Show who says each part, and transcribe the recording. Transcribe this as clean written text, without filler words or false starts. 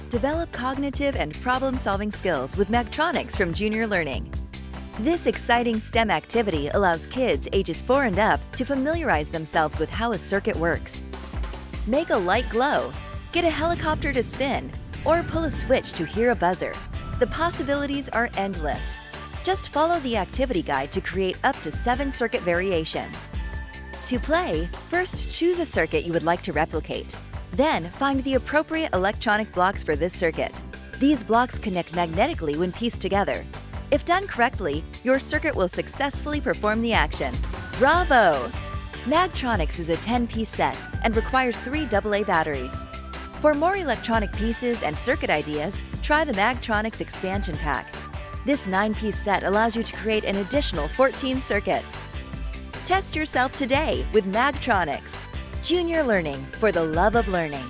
Speaker 1: Develop cognitive and problem-solving skills with Magtronix from Junior Learning. This exciting STEM activity allows kids ages 4 and up to familiarize themselves with how a circuit works. Make a light glow, get a helicopter to spin, or pull a switch to hear a buzzer. The possibilities are endless. Just follow the activity guide to create up to 7 circuit variations. To play, first choose a circuit you would like to replicate. Then find the appropriate electronic blocks for this circuit. These blocks connect magnetically when pieced together. If done correctly, your circuit will successfully perform the action. Bravo! Magtronix is a 10-piece set and requires 3 AA batteries. For more electronic pieces and circuit ideas, try the Magtronix expansion pack. This 9-piece set allows you to create an additional 14 circuits. Test yourself today with Magtronix. Junior Learning, for the love of learning.